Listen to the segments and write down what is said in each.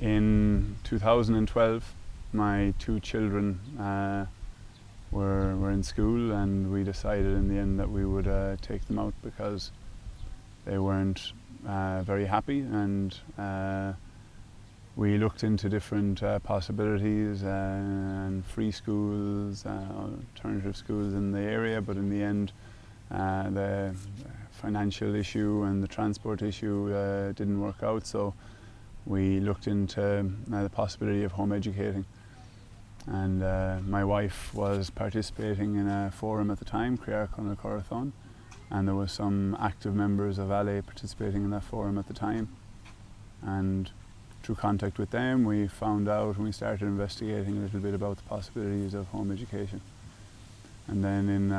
In 2012, my two children were in school, and we decided in the end that we would take them out because they weren't very happy, and we looked into different possibilities and free schools, alternative schools in the area, but in the end the financial issue and the transport issue didn't work out, so we looked into the possibility of home educating. And my wife was participating in a forum at the time, Criarcon Corathon, and there were some active members of EVAE participating in that forum at the time. And through contact with them, we found out and we started investigating a little bit about the possibilities of home education. And then in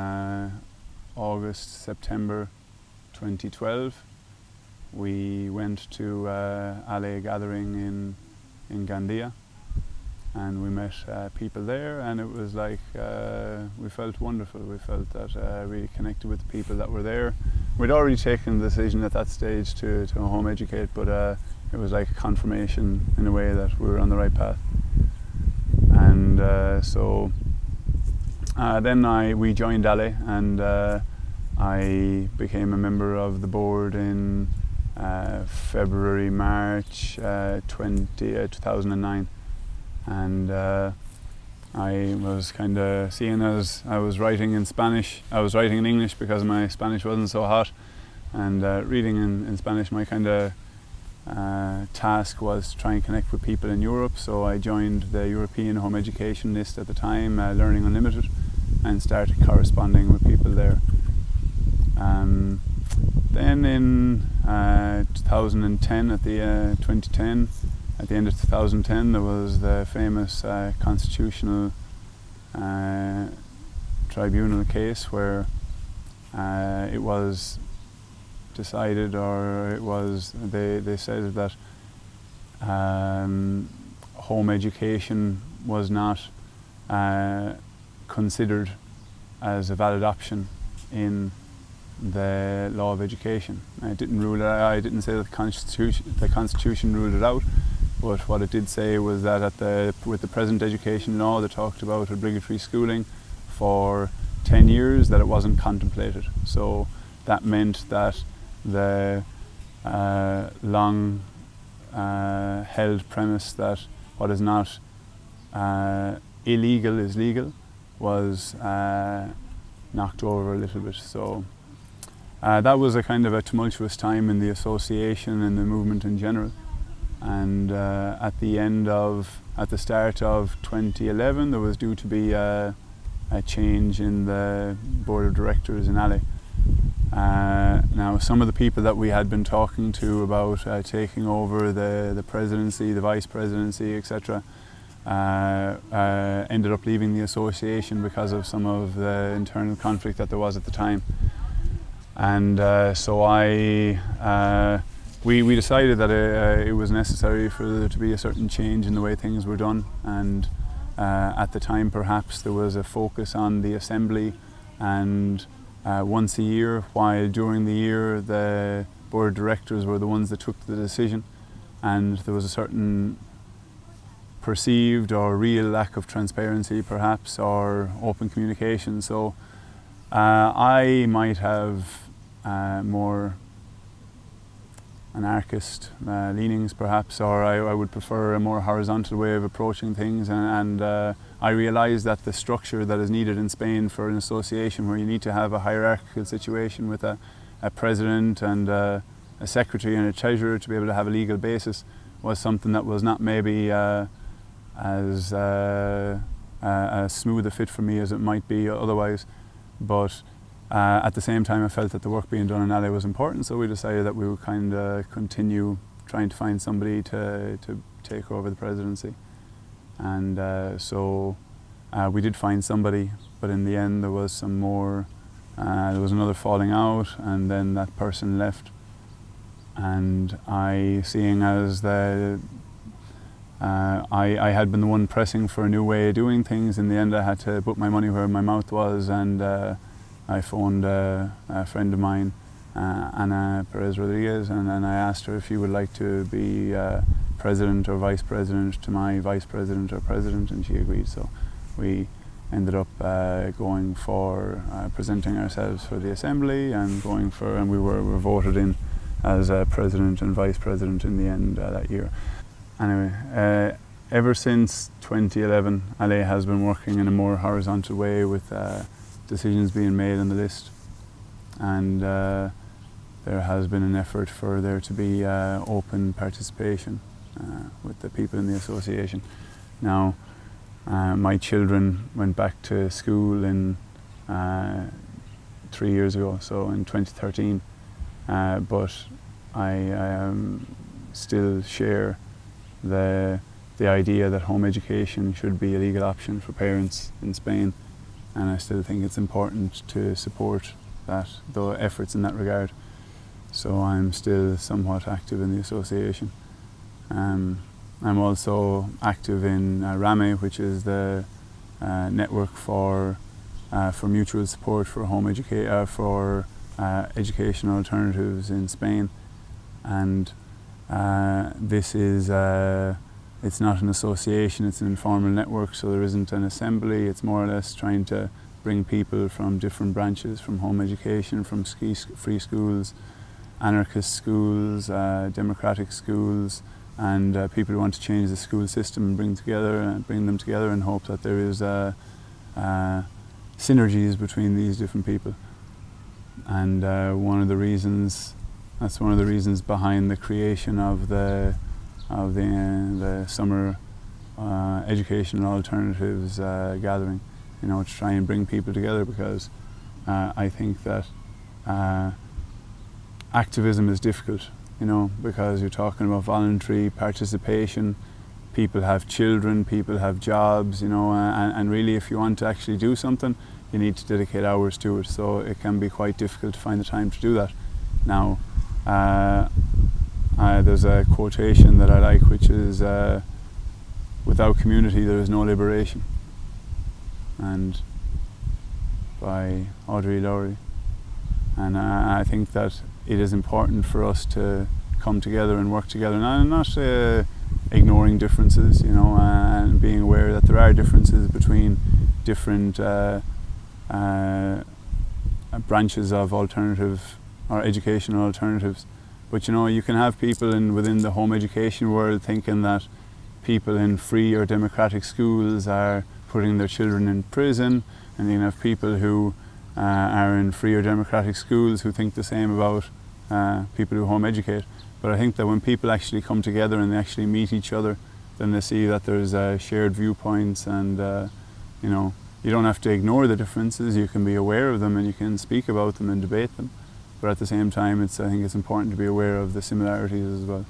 August, September 2012, we went to EVAE gathering in Gandia, and we met people there, and it was like we felt wonderful. We felt that we connected with the people that were there. We'd already taken the decision at that stage to home educate, but it was like confirmation in a way that we were on the right path. And then we joined EVAE, and I became a member of the board in February, March 2009. And I was kind of seeing as I was writing in Spanish. I was writing in English because my Spanish wasn't so hot, and reading in Spanish, my kind of task was to try and connect with people in Europe. So I joined the European Home Education List at the time, Learning Unlimited, and started corresponding with people there. Then in 2010, at the end of 2010, there was the famous constitutional tribunal case where it was decided, or it was they said that home education was not considered as a valid option in the law of education. I didn't rule it out. I didn't say that the Constitution ruled it out. But what it did say was that with the present education law that talked about obligatory schooling for 10 years, that it wasn't contemplated. So that meant that the long held premise that what is not illegal is legal was knocked over a little bit. So that was a kind of a tumultuous time in the association and the movement in general. And at the start of 2011, there was due to be a change in the board of directors in EVAE. Now, some of the people that we had been talking to about taking over the presidency, the vice presidency, etc., ended up leaving the association because of some of the internal conflict that there was at the time. And so we decided that it was necessary for there to be a certain change in the way things were done, and at the time perhaps there was a focus on the assembly and once a year, while during the year the board of directors were the ones that took the decision, and there was a certain perceived or real lack of transparency perhaps, or open communication. So I might have more anarchist leanings perhaps, or I would prefer a more horizontal way of approaching things, and I realised that the structure that is needed in Spain for an association, where you need to have a hierarchical situation with a president and a secretary and a treasurer to be able to have a legal basis, was something that was not maybe as smooth a fit for me as it might be otherwise. But at the same time, I felt that the work being done in EVAE was important, so we decided that we would kind of continue trying to find somebody to take over the presidency. And so we did find somebody, but in the end there was some more, there was another falling out, and then that person left. And seeing as I had been the one pressing for a new way of doing things, in the end I had to put my money where my mouth was, and I phoned a friend of mine Ana Perez Rodriguez, and then I asked her if she would like to be president or vice president to my vice president or president, and she agreed. So we ended up going for presenting ourselves for the assembly and we were voted in as president and vice president in the end that year. Anyway, ever since 2011, Ale has been working in a more horizontal way with decisions being made on the list, and there has been an effort for there to be open participation with the people in the association. Now, my children went back to school in 3 years ago, so in 2013, but I still share the idea that home education should be a legal option for parents in Spain, and I still think it's important to support the efforts in that regard. So I'm still somewhat active in the association. I'm also active in RAME, which is the network for mutual support for educational alternatives in Spain, and this is it's not an association, it's an informal network, so there isn't an assembly. It's more or less trying to bring people from different branches, from home education, from free schools, anarchist schools, democratic schools, and people who want to change the school system and bring them together in hope that there is synergies between these different people. And that's one of the reasons behind the creation of the summer educational alternatives gathering, to try and bring people together, because I think that activism is difficult, because you're talking about voluntary participation. People have children, people have jobs, and really if you want to actually do something, you need to dedicate hours to it. So it can be quite difficult to find the time to do that. Now, there's a quotation that I like, which is, without community there is no liberation, and by Audre Lorde. And I think that it is important for us to come together and work together, and not ignoring differences, and being aware that there are differences between different branches of alternative or educational alternatives. But you can have people within the home education world thinking that people in free or democratic schools are putting their children in prison, and you can have people who are in free or democratic schools who think the same about people who home educate. But I think that when people actually come together and they actually meet each other, then they see that there's shared viewpoints, and you don't have to ignore the differences. You can be aware of them and you can speak about them and debate them. But at the same time, I think it's important to be aware of the similarities as well.